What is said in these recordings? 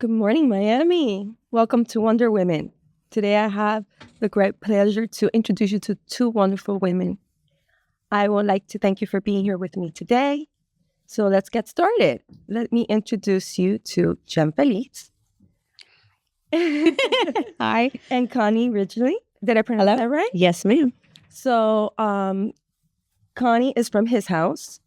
Good morning, Miami. Welcome to Wonder Women. Today I have the great pleasure to introduce you to two wonderful women. I would like to thank you for being here with me today. So let's get started. Let me introduce you to Jen Feliz. Hi. And Connie Ridgeley. Did I pronounce that right? Yes, ma'am. So Connie is from HisHouse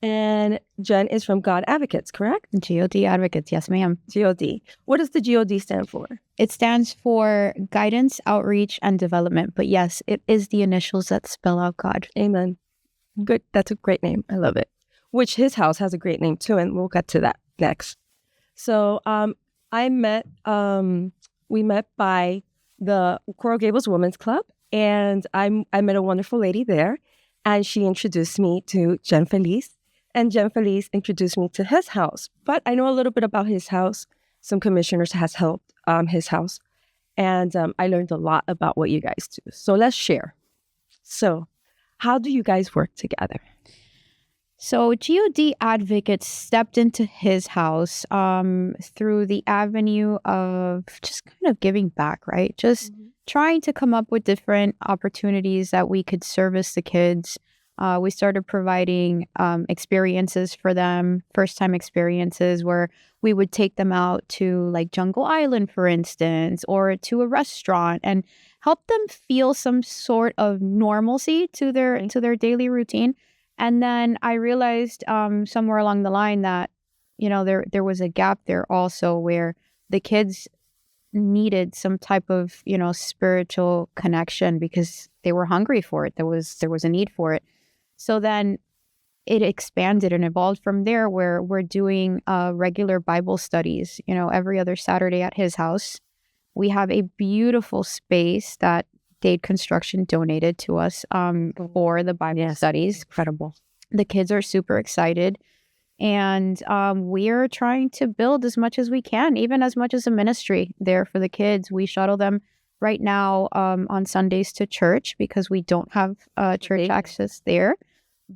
and Jen is from God Advocates, correct? GOD Advocates. Yes, ma'am. GOD. What does the GOD stand for? It stands for Guidance, Outreach, and Development. But yes, it is the initials that spell out God. Amen. Good. That's a great name. I love it. Which HisHouse has a great name too, and we'll get to that next. So we met by the Coral Gables Women's Club, and I met a wonderful lady there, and she introduced me to Jen Feliz, and Jen Feliz introduced me to HisHouse. But I know a little bit about HisHouse. Some commissioners has helped HisHouse, and I learned a lot about what you guys do. So let's share. So how do you guys work together? So GOD Advocates stepped into HisHouse through the avenue of just kind of giving back, right? Just trying to come up with different opportunities that we could service the kids. We started providing experiences for them, first-time experiences where we would take them out to like Jungle Island, for instance, or to a restaurant and help them feel some sort of normalcy to their daily routine. And then I realized somewhere along the line that, there was a gap there also where the kids needed some type of, spiritual connection because they were hungry for it. There was a need for it. So then it expanded and evolved from there where we're doing regular Bible studies, every other Saturday at HisHouse. We have a beautiful space that Dade Construction donated to us for the Bible studies. Incredible. The kids are super excited. And we're trying to build as much as we can, even as much as a ministry there for the kids. We shuttle them right now on Sundays to church because we don't have church access there.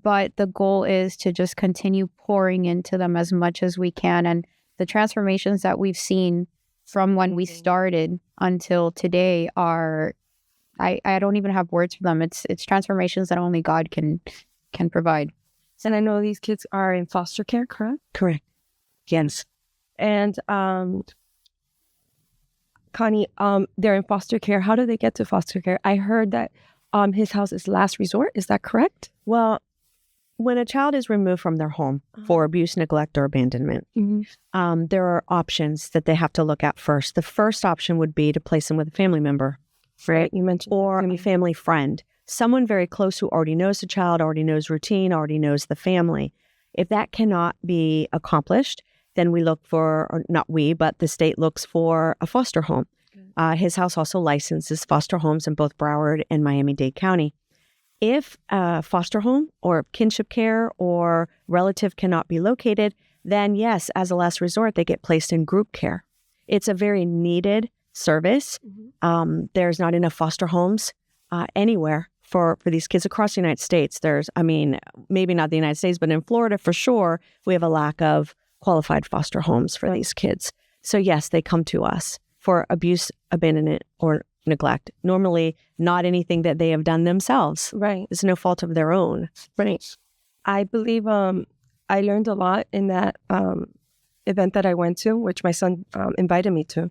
But the goal is to just continue pouring into them as much as we can. And the transformations that we've seen from when we started until today are, I don't even have words for them. It's transformations that only God can provide. And I know these kids are in foster care, correct? Correct. Yes. And Connie, they're in foster care. How do they get to foster care? I heard that HisHouse is last resort. Is that correct? Well, when a child is removed from their home for abuse, neglect, or abandonment, there are options that they have to look at first. The first option would be to place them with a family member, right? You mentioned, or a family friend, someone very close who already knows the child, already knows routine, already knows the family. If that cannot be accomplished, then we look for, or not we, but the state looks for a foster home. HisHouse also licenses foster homes in both Broward and Miami-Dade County. If a foster home or kinship care or relative cannot be located, then yes, as a last resort, they get placed in group care. It's a very needed service. There's not enough foster homes anywhere for these kids across the United States. There's, maybe not the United States, but in Florida for sure, we have a lack of qualified foster homes for these kids. So yes, they come to us for abuse, abandonment, or neglect. Normally not anything that they have done themselves. Right. It's no fault of their own. Right. I believe I learned a lot in that event that I went to, which my son invited me to,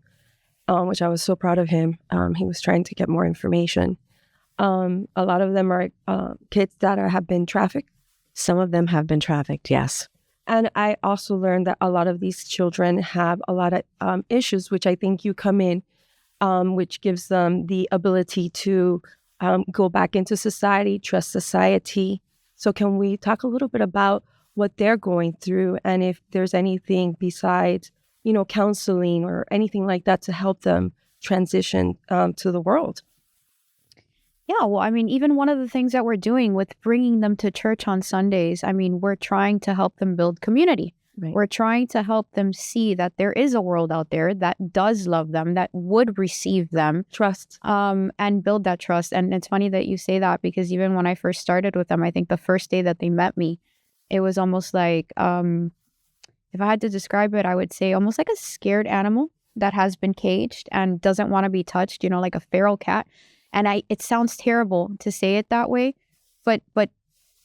which I was so proud of him. He was trying to get more information. A lot of them are kids that have been trafficked. Some of them have been trafficked, yes. And I also learned that a lot of these children have a lot of issues, which I think you come in, which gives them the ability to go back into society, trust society. So can we talk a little bit about what they're going through and if there's anything besides, counseling or anything like that to help them transition to the world? Yeah, well, even one of the things that we're doing with bringing them to church on Sundays, we're trying to help them build community. Right. We're trying to help them see that there is a world out there that does love them, that would receive them. Trust. And build that trust. And it's funny that you say that because even when I first started with them, I think the first day that they met me, it was almost like if I had to describe it, I would say almost like a scared animal that has been caged and doesn't want to be touched, like a feral cat. And it sounds terrible to say it that way, but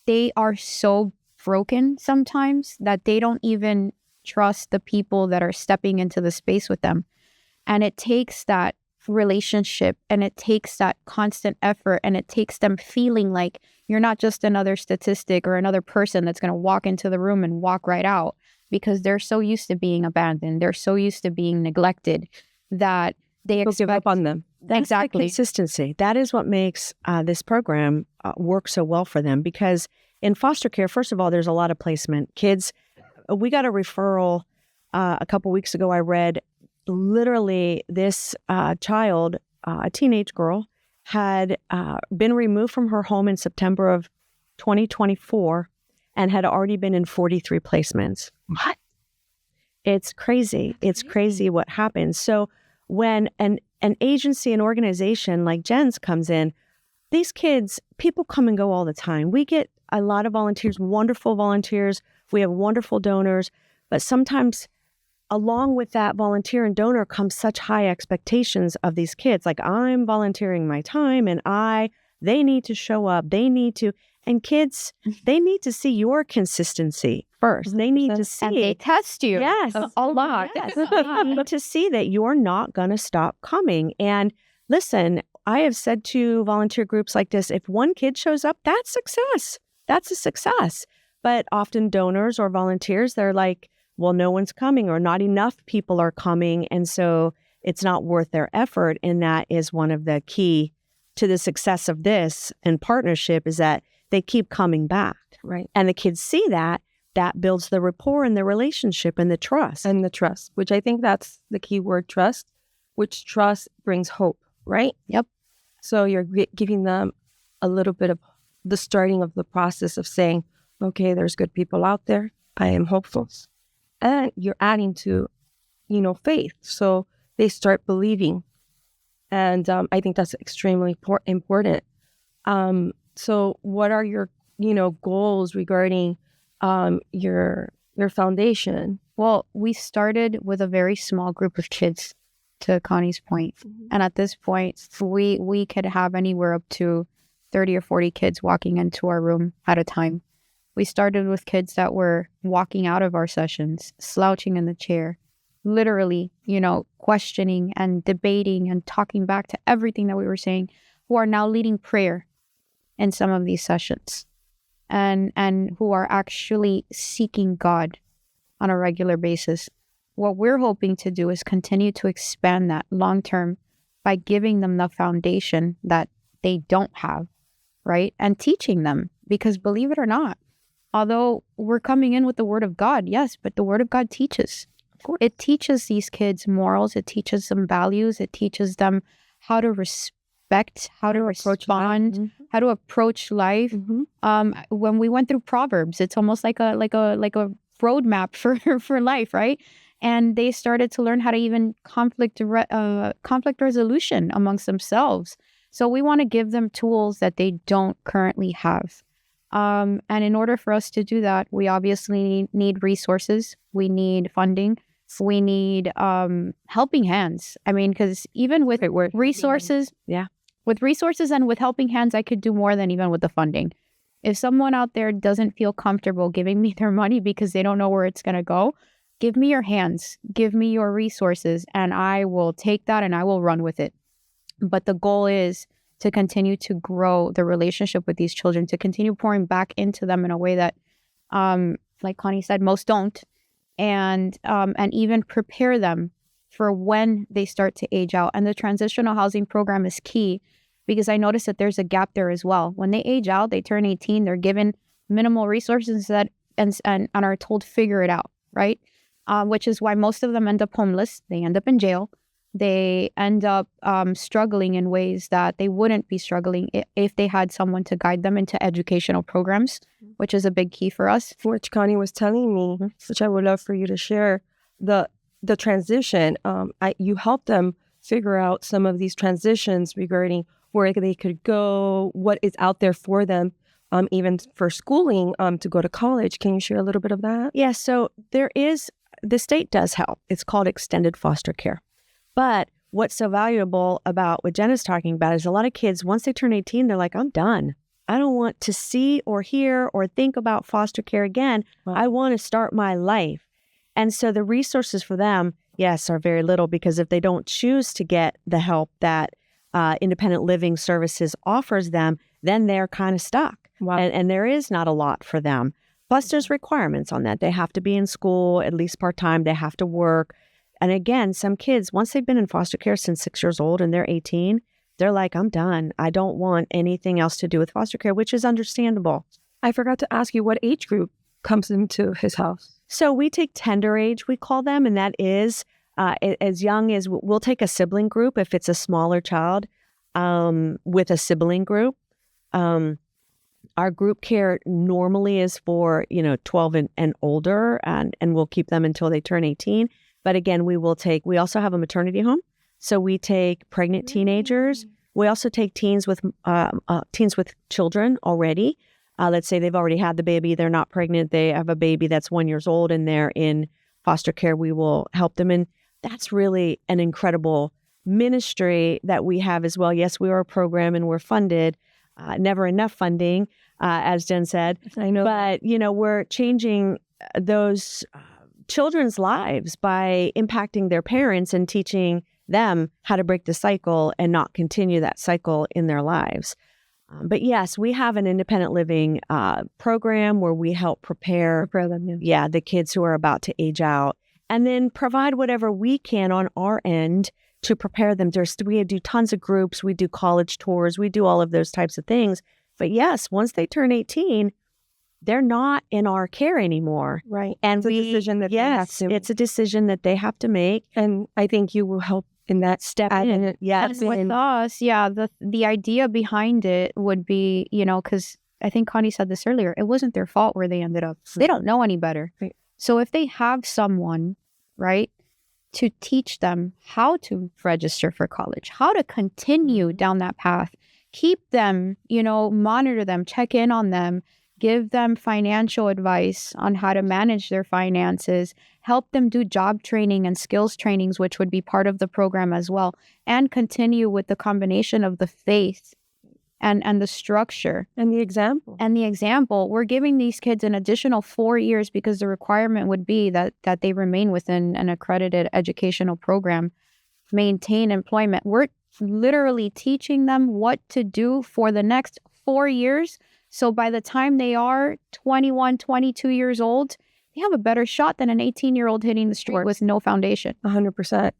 they are so broken sometimes that they don't even trust the people that are stepping into the space with them. And it takes that relationship, and it takes that constant effort, and it takes them feeling like you're not just another statistic or another person that's going to walk into the room and walk right out, because they're so used to being abandoned. They're so used to being neglected that they give up on them. Exactly. Consistency. That is what makes this program work so well for them, because in foster care, first of all, there's a lot of placement. Kids, we got a referral a couple weeks ago. I read literally this child, a teenage girl, had been removed from her home in September of 2024 and had already been in 43 placements. What? It's crazy. It's crazy what happens. So when an agency, an organization like Jen's comes in, these kids, people come and go all the time. We get a lot of volunteers, wonderful volunteers. We have wonderful donors, but sometimes along with that volunteer and donor comes such high expectations of these kids. Like, I'm volunteering my time and they need to show up. And kids, they need to see your consistency first. They need to see. And they test you. Yes. A lot. Yes. To see that you're not going to stop coming. And listen, I have said to volunteer groups like this, if one kid shows up, that's success. That's a success. But often donors or volunteers, they're like, well, no one's coming, or not enough people are coming. And so it's not worth their effort. And that is one of the key to the success of this and partnership, is that they keep coming back. Right. And the kids see that builds the rapport and the relationship and the trust. And the trust, which I think that's the key word, trust, which trust brings hope, right? Yep. So you're giving them a little bit of the starting of the process of saying, okay, there's good people out there. I am hopeful. And you're adding to, faith. So they start believing. And I think that's extremely important. So what are your, goals regarding your foundation? Well, we started with a very small group of kids, to Connie's point. Mm-hmm. And at this point, we could have anywhere up to 30 or 40 kids walking into our room at a time. We started with kids that were walking out of our sessions, slouching in the chair, literally, questioning and debating and talking back to everything that we were saying, who are now leading prayer in some of these sessions, and who are actually seeking God on a regular basis. What we're hoping to do is continue to expand that long term by giving them the foundation that they don't have, right? And teaching them, because believe it or not, although we're coming in with the Word of God, yes, but the Word of God teaches. It teaches these kids morals. It teaches them values. It teaches them how to respect, how to respond, Mm-hmm. how to approach life. Mm-hmm. When we went through Proverbs, it's almost like a roadmap for life, right? And they started to learn how to even conflict resolution amongst themselves. So we want to give them tools that they don't currently have. And in order for us to do that, we obviously need resources. We need funding. We need helping hands. I mean, because even with resources, with resources and with helping hands, I could do more than even with the funding. If someone out there doesn't feel comfortable giving me their money because they don't know where it's going to go, give me your hands, give me your resources, and I will take that and I will run with it. But the goal is to continue to grow the relationship with these children, to continue pouring back into them in a way that, like Connie said, most don't, and even prepare them for when they start to age out. And the transitional housing program is key, because I noticed that there's a gap there as well. When they age out, they turn 18, they're given minimal resources and are told figure it out, right? Which is why most of them end up homeless. They end up in jail. They end up struggling in ways that they wouldn't be struggling if they had someone to guide them into educational programs, which is a big key for us. Which Connie was telling me, which I would love for you to share, the transition. You helped them figure out some of these transitions regarding where they could go, what is out there for them, even for schooling, to go to college. Can you share a little bit of that? Yeah, so there is the state does help. It's called extended foster care. But what's so valuable about what Jen is talking about is a lot of kids, once they turn 18, they're like, I'm done. I don't want to see or hear or think about foster care again. Wow. I want to start my life. And so the resources for them, yes, are very little, because if they don't choose to get the help that independent living services offers them, then they're kind of stuck. Wow. And there is not a lot for them. Plus, there's requirements on that. They have to be in school, at least part-time. They have to work. And again, some kids, once they've been in foster care since 6 years old and they're 18, they're like, I'm done. I don't want anything else to do with foster care, which is understandable. I forgot to ask you, what age group comes into His House? So we take tender age, we call them, and that is as young as we'll take a sibling group if it's a smaller child with a sibling group. Our group care normally is for 12 and older, and we'll keep them until they turn 18. But again, we also have a maternity home, so we take pregnant teenagers. We also take teens with children already. Let's say they've already had the baby, they're not pregnant, they have a baby that's 1 year old and they're in foster care. We will help them. And that's really an incredible ministry that we have as well. Yes, we are a program and we're funded, never enough funding, as Jen said. I know. But, we're changing those children's lives by impacting their parents and teaching them how to break the cycle and not continue that cycle in their lives. But yes, we have an independent living program where we help prepare them. the kids who are about to age out, and then provide whatever we can on our end to prepare them. We do tons of groups, we do college tours, we do all of those types of things. But yes, once they turn 18, they're not in our care anymore. Right. And it's a decision that they have to. It's a decision that they have to make. And I think you will help in that Step in. Yes. And with us, the idea behind it would be, because I think Connie said this earlier, it wasn't their fault where they ended up. They don't know any better. Right. So if they have someone, right, to teach them how to register for college, how to continue down that path, keep them, monitor them, check in on them, give them financial advice on how to manage their finances, help them do job training and skills trainings, which would be part of the program as well, and continue with the combination of the faith and the structure. And the example. We're giving these kids an additional 4 years because the requirement would be that they remain within an accredited educational program, maintain employment. We're literally teaching them what to do for the next 4 years. So by the time they are 21, 22 years old, they have a better shot than an 18-year-old hitting the street with no foundation. 100%.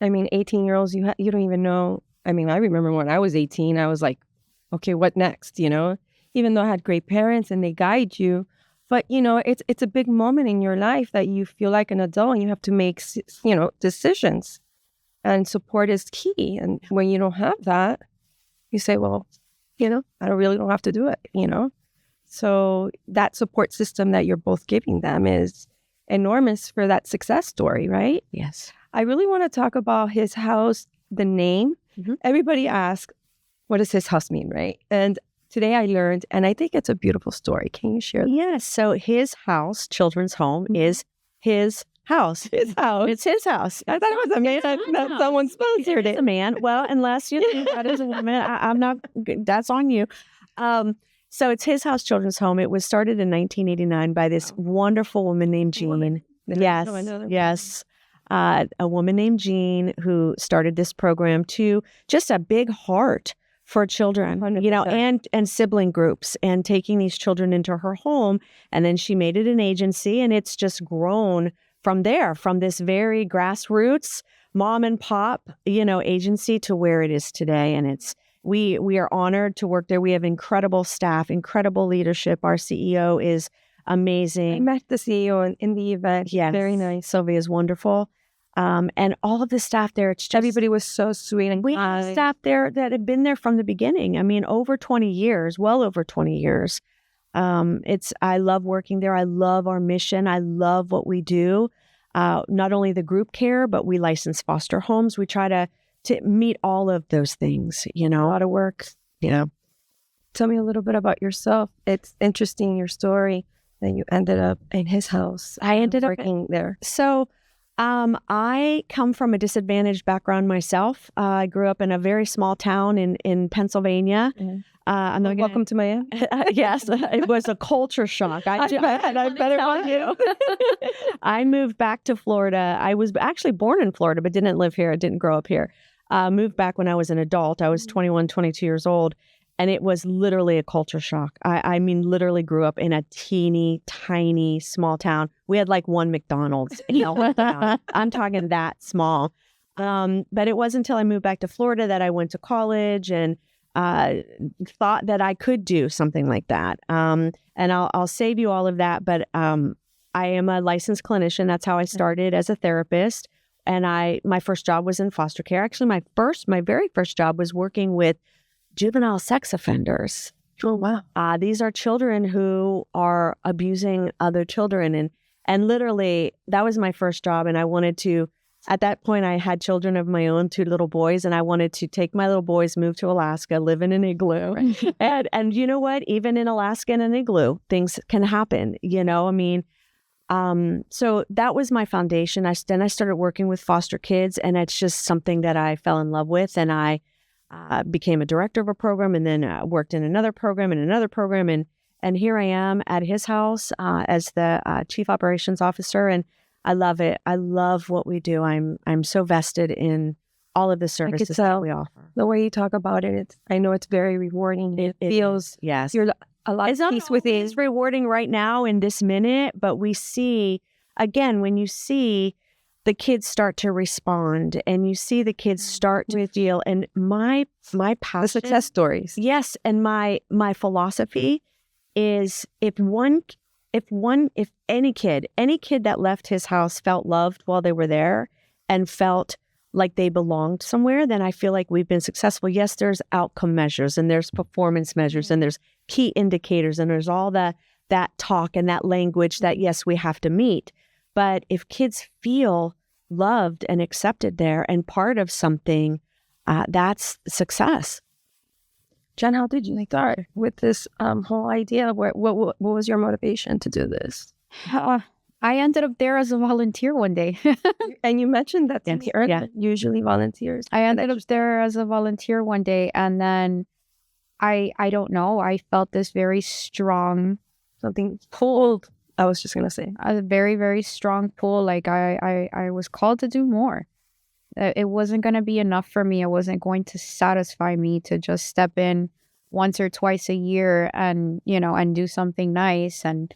I mean, 18-year-olds, you don't even know. I mean, I remember when I was 18, I was like, okay, what next, Even though I had great parents and they guide you. But, it's a big moment in your life that you feel like an adult and you have to make, decisions. And support is key. And when you don't have that, you say, well, I don't have to do it, So that support system that you're both giving them is enormous for that success story, right? Yes. I really want to talk about His House, the name. Mm-hmm. Everybody asks, what does His House mean, right? And today I learned, and I think it's a beautiful story. Can you share that? Yes. So His House, children's home, is His house. His house. It's His house. I thought it was a man that someone sponsored it. It's a man. Well, unless you think that is a woman, I'm not. That's on you. So it's His House Children's Home. It was started in 1989 by this wonderful woman named Jean. Yes, yes. A woman named Jean who started this program to just a big heart for children, 100%. and sibling groups, and taking these children into her home. And then she made it an agency, and it's just grown from there, from this very grassroots mom and pop, agency to where it is today. And we are honored to work there. We have incredible staff, incredible leadership. Our CEO is amazing. I met the CEO in the event. Yes. Very nice. Sylvia is wonderful. And all of the staff there, it's just, everybody was so sweet. And we have staff there that have been there from the beginning. I mean, over 20 years, well over 20 years. I love working there. I love our mission. I love what we do. Not only the group care, but we license foster homes. We try to meet all of those things, A lot of work. Yeah. Tell me a little bit about yourself. It's interesting, your story. that you ended up in his house? I ended up working there. So I come from a disadvantaged background myself. I grew up in a very small town in Pennsylvania. Welcome to Miami. Yes, it was a culture shock. I better tell you. I moved back to Florida. I was actually born in Florida, but didn't live here. I didn't grow up here. Moved back when I was an adult. I was 21, 22 years old. And it was literally a culture shock. I mean, literally grew up in a teeny, tiny, small town. We had like one McDonald's. I'm talking that small. But it wasn't until I moved back to Florida that I went to college and thought that I could do something like that. And I'll save you all of that. But I am a licensed clinician. That's how I started as a therapist. And my first job was in foster care. Actually, my very first job was working with juvenile sex offenders. Oh, wow. These are children who are abusing other children. And literally, that was my first job. And I wanted to, at that point, I had children of my own, 2 little boys. And I wanted to take my little boys, move to Alaska, live in an igloo. Right. and you know what? Even in Alaska in an igloo, things can happen. So that was my foundation. Then I started working with foster kids. And it's just something that I fell in love with. And I became a director of a program, and then worked in another program and here I am at HisHouse as the chief operations officer, and I love it. I love what we do. I'm so vested in all of the services that we offer. The way you talk about it, I know it's very rewarding. It feels yes, you're a lot of peace with it. It's rewarding right now in this minute, but we see again when you see the kids start to respond and you see the kids start to feel, and my passion, the success stories. Yes. And my philosophy is if any kid that left his house felt loved while they were there and felt like they belonged somewhere, then I feel like we've been successful. Yes, there's outcome measures and there's performance measures and there's key indicators and there's all that talk and that language that, yes, we have to meet. But if kids feel loved and accepted there and part of something, that's success. Jen, how did you start with this whole idea? What was your motivation to do this? I ended up there as a volunteer one day. And you mentioned that to me earlier. Usually volunteers. I ended up there as a volunteer one day, and then I don't know, I felt this very strong something pulled. I was just gonna say a very, very strong pull. Like I was called to do more. It wasn't gonna be enough for me. It wasn't going to satisfy me to just step in once or twice a year and do something nice, and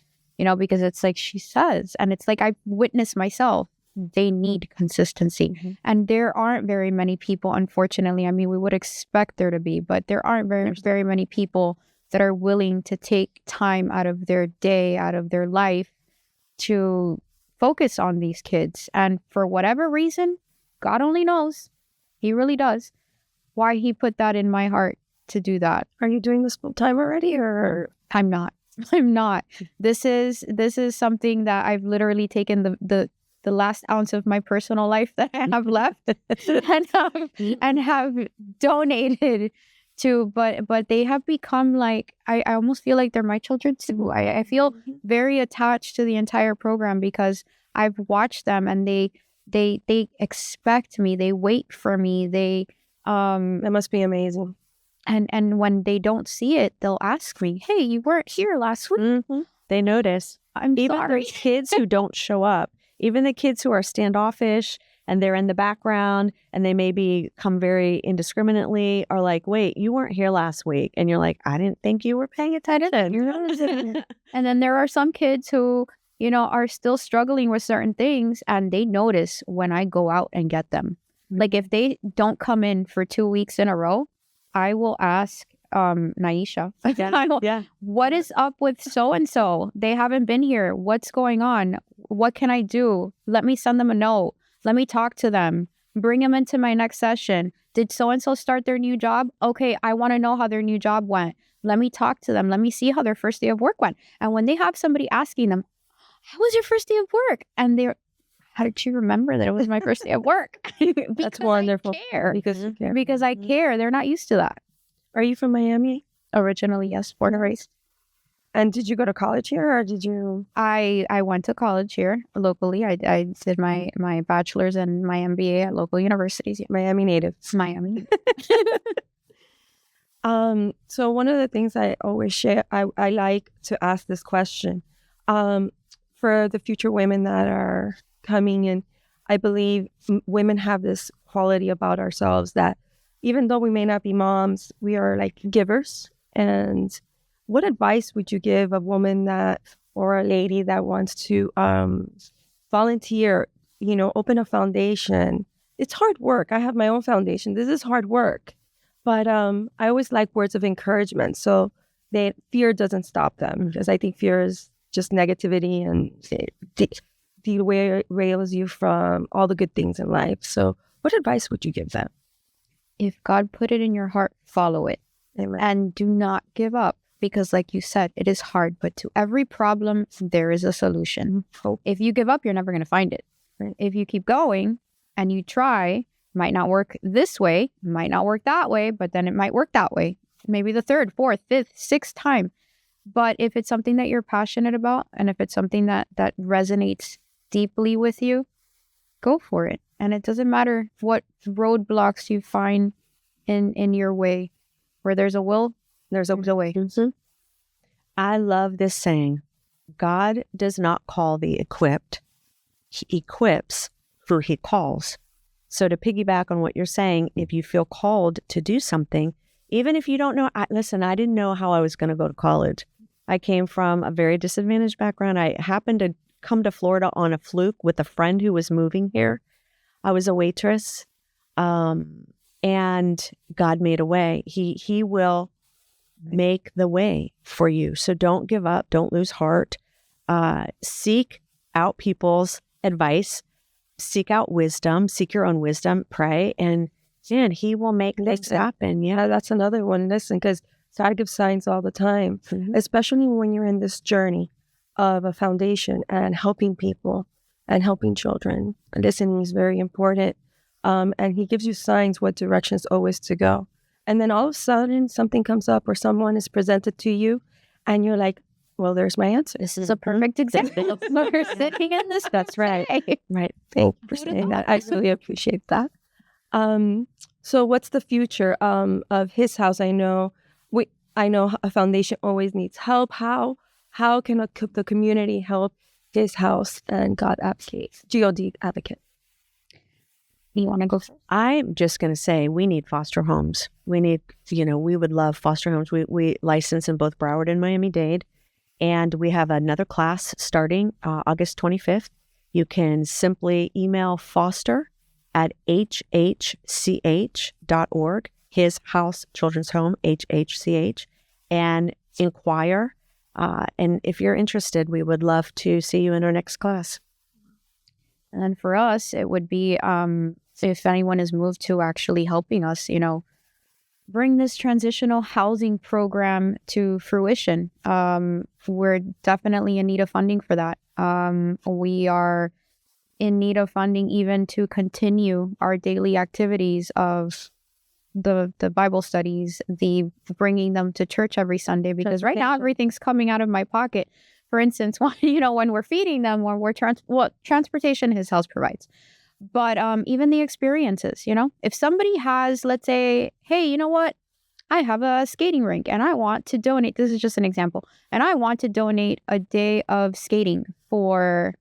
because it's like she says, and it's like I witnessed myself. They need consistency, and there aren't very many people. Unfortunately, I mean, we would expect there to be, but there aren't very many people that are willing to take time out of their day, out of their life to focus on these kids. And for whatever reason, God only knows, he really does, why he put that in my heart to do that. Are you doing this full time already, or? I'm not. This is something that I've literally taken the last ounce of my personal life that I have left and have donated to, but they have become like, I almost feel like they're my children too. I feel very attached to the entire program because I've watched them and they expect me, they wait for me, that must be amazing. And when they don't see it, they'll ask me, hey, you weren't here last week. They notice. Even those kids who don't show up, even the kids who are standoffish and they're in the background and they maybe come very indiscriminately are like, wait, you weren't here last week. And you're like, I didn't think you were paying attention. And then there are some kids who, are still struggling with certain things, and they notice when I go out and get them. Like if they don't come in for 2 weeks in a row, I will ask Naisha, what is up with so-and-so? They haven't been here. What's going on? What can I do? Let me send them a note. Let me talk to them. Bring them into my next session. Did so-and-so start their new job? Okay, I want to know how their new job went. Let me talk to them. Let me see how their first day of work went. And when they have somebody asking them, how was your first day of work? And they're, how did you remember that it was my first day of work? That's wonderful. I care. Because I care. They're not used to that. Are you from Miami? Originally, yes, born and raised. And did you go to college here, or did you? I went to college here locally. I did my bachelor's and my MBA at local universities. Yeah. Miami native. Miami. So one of the things I always share, I like to ask this question, for the future women that are coming in. I believe women have this quality about ourselves that even though we may not be moms, we are like givers. And what advice would you give a woman that, or a lady that wants to volunteer, open a foundation? It's hard work. I have my own foundation. This is hard work. But I always like words of encouragement, so that fear doesn't stop them, because I think fear is just negativity, and it derails you from all the good things in life. So what advice would you give them? If God put it in your heart, follow it. Amen. And do not give up, because like you said, it is hard, but to every problem, there is a solution. If you give up, you're never going to find it. Right. If you keep going and you try, might not work this way, might not work that way, but then it might work that way. Maybe the third, fourth, fifth, sixth time. But if it's something that you're passionate about, and if it's something that resonates deeply with you, go for it. And it doesn't matter what roadblocks you find in your way. Where there's a will, there's a way. Mm-hmm. I love this saying. God does not call the equipped. He equips who he calls. So to piggyback on what you're saying, if you feel called to do something, even if you don't know, listen, I didn't know how I was going to go to college. I came from a very disadvantaged background. I happened to come to Florida on a fluke with a friend who was moving here. I was a waitress, and God made a way. He will make the way for you. So don't give up. Don't lose heart. Seek out people's advice. Seek out wisdom, seek your own wisdom, pray, and then he will make things happen. Yeah, that's another one. Listen, because God gives signs all the time, especially when you're in this journey of a foundation and helping people and helping children. Listening is very important. And he gives you signs what directions always to go. And then all of a sudden something comes up or someone is presented to you and you're like, well, there's my answer. This is a perfect example. We're sitting in this. That's right. Right. Thank you for saying that. I really appreciate that. So what's the future of HisHouse? I know a foundation always needs help. How can the community help HisHouse and God advocate? You want to go first? I'm just going to say we need foster homes. We would love foster homes. We license in both Broward and Miami-Dade. And we have another class starting August 25th. You can simply email foster at hhch.org, His House Children's Home, HHCH, and inquire. And if you're interested, we would love to see you in our next class. And then for us, it would be if anyone is moved to actually helping us, bring this transitional housing program to fruition. We're definitely in need of funding for that. We are in need of funding even to continue our daily activities of the Bible studies, the bringing them to church every Sunday, because right now everything's coming out of my pocket. For instance, when we're feeding them, when we're transportation HisHouse provides. But even the experiences, if somebody has, let's say, hey, you know what? I have a skating rink and I want to donate. This is just an example. And I want to donate a day of skating for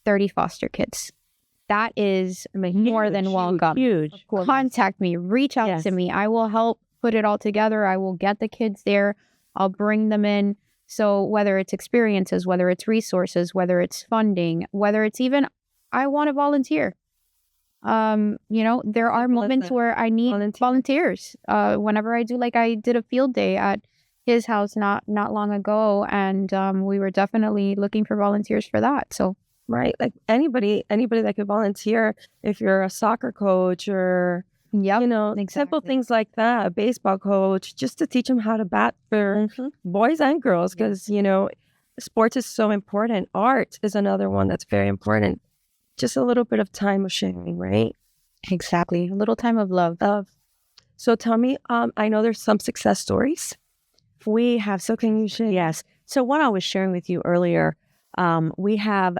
30 foster kids. That is more than welcome. Huge. Contact me. Reach out to me. I will help put it all together. I will get the kids there. I'll bring them in. So whether it's experiences, whether it's resources, whether it's funding, whether it's even I want to volunteer. There are moments where I need volunteers. Whenever I did a field day at HisHouse not long ago, and we were definitely looking for volunteers for that. So right, like anybody that could volunteer. If you're a soccer coach or simple things like that, a baseball coach, just to teach them how to bat for boys and girls, because sports is so important. Art is another one that's very important. Just a little bit of time of sharing, right? Exactly. A little time of love. So tell me, I know there's some success stories. We have, so can you share? Yes. So one I was sharing with you earlier, we have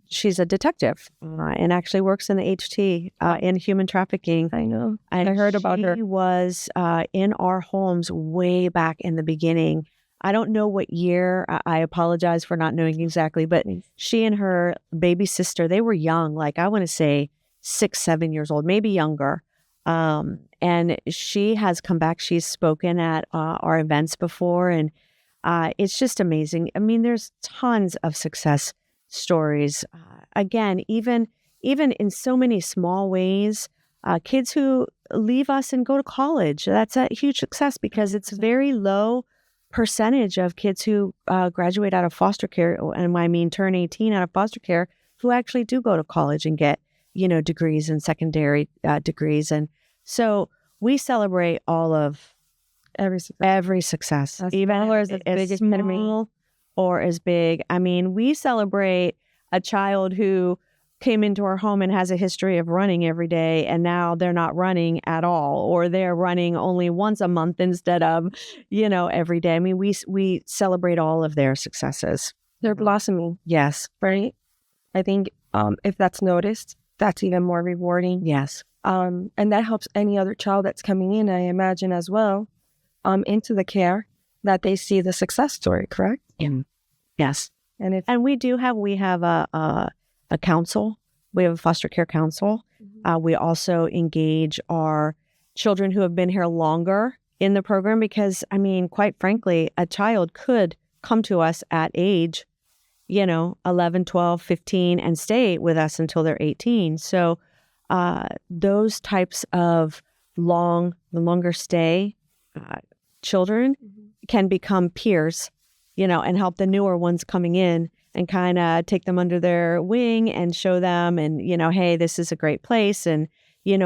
she's a detective and actually works in the HT in human trafficking. I know. And I heard about her. She was in our homes way back in the beginning. I don't know what year. I apologize for not knowing exactly, but she and her baby sister, they were young, like I want to say 6, 7 years old, maybe younger. And she has come back. She's spoken at our events before, and it's just amazing. I mean, there's tons of success stories. Again, even in so many small ways, kids who leave us and go to college, that's a huge success because it's a very low percentage of kids who graduate out of foster care, and I mean turn 18 out of foster care, who actually do go to college and get, degrees and secondary degrees. And so we celebrate all of every success, even or as big as small or as big. I mean, we celebrate a child who came into our home and has a history of running every day, and now they're not running at all, or they're running only once a month instead of, every day. I mean, we celebrate all of their successes. They're blossoming. Yes. Right? I think if that's noticed, that's even more rewarding. Yes. And that helps any other child that's coming in, I imagine, as well, into the care, that they see the success story, correct? Yes. And we have a council. We have a foster care council. We also engage our children who have been here longer in the program because, I mean, quite frankly, a child could come to us at age, 11, 12, 15 and stay with us until they're 18. So those types of the longer stay children can become peers, and help the newer ones coming in and kind of take them under their wing and show them and, hey, this is a great place, and,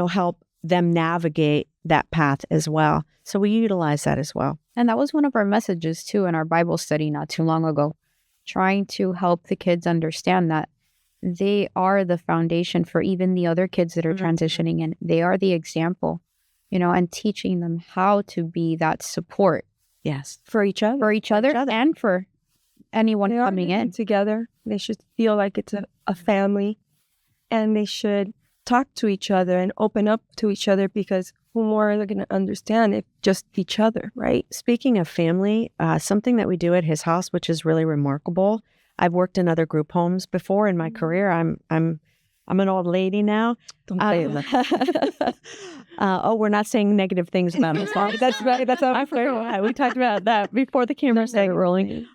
help them navigate that path as well. So we utilize that as well. And that was one of our messages too in our Bible study not too long ago, trying to help the kids understand that they are the foundation for even the other kids that are transitioning, and they are the example, and teaching them how to be that support. Yes. For each other and for anyone coming in together. They should feel like it's a family, and they should talk to each other and open up to each other, because who more are they going to understand if just each other, right? Speaking of family, something that we do at HisHouse, which is really remarkable. I've worked in other group homes before in my career. I'm an old lady now. Don't say that. We're not saying negative things about us. That's right. That's how I forgot. We talked about that before the camera started rolling.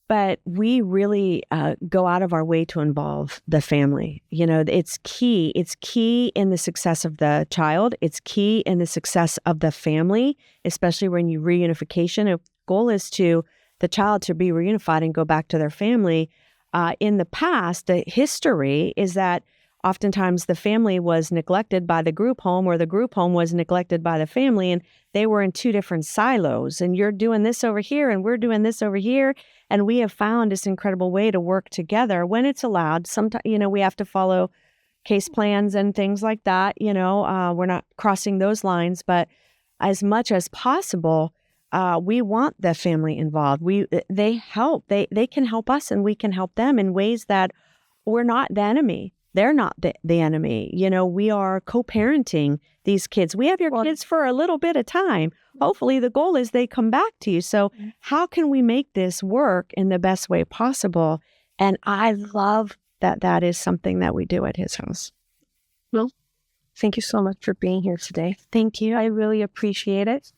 But we really go out of our way to involve the family. It's key. It's key in the success of the child. It's key in the success of the family, especially when you reunification. The goal is the child to be reunified and go back to their family. In the past, the history is that oftentimes the family was neglected by the group home, or the group home was neglected by the family, and they were in two different silos. And you're doing this over here, and we're doing this over here. And we have found this incredible way to work together when it's allowed. Sometimes, we have to follow case plans and things like that. We're not crossing those lines, but as much as possible, we want the family involved. They help. They can help us, and we can help them in ways that we're not the enemy. They're not the enemy. We are co-parenting these kids. We have your kids for a little bit of time. Hopefully the goal is they come back to you. So how can we make this work in the best way possible? And I love that is something that we do at HisHouse. Well, thank you so much for being here today. Thank you. I really appreciate it.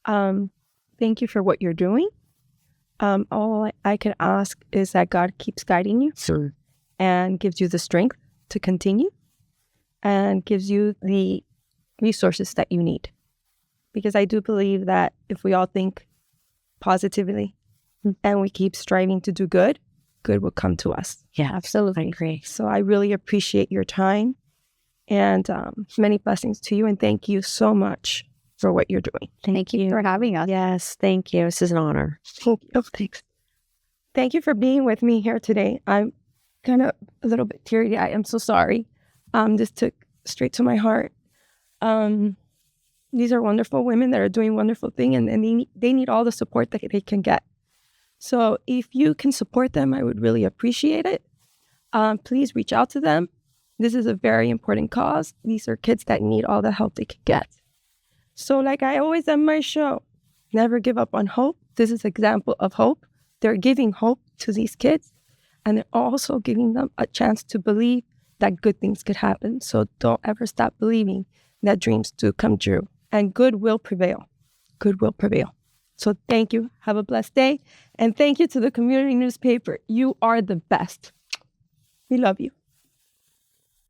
Thank you for what you're doing. All I can ask is that God keeps guiding you and gives you the strength to continue, and gives you the resources that you need. Because I do believe that if we all think positively and we keep striving to do good, good will come to us. Yeah, absolutely. I agree. So I really appreciate your time, and many blessings to you. And thank you so much for what you're doing. Thank you for having us. Yes, thank you. This is an honor. Thank you. Thanks. Thank you for being with me here today. I'm kind of a little bit teary-eyed. I'm so sorry. This took straight to my heart. These are wonderful women that are doing wonderful things, and they need all the support that they can get. So if you can support them, I would really appreciate it. Please reach out to them. This is a very important cause. These are kids that need all the help they can get. So like I always end my show, never give up on hope. This is an example of hope. They're giving hope to these kids, and they're also giving them a chance to believe that good things could happen. So don't ever stop believing that dreams do come true, and good will prevail. Good will prevail. So thank you. Have a blessed day. And thank you to the community newspaper. You are the best. We love you.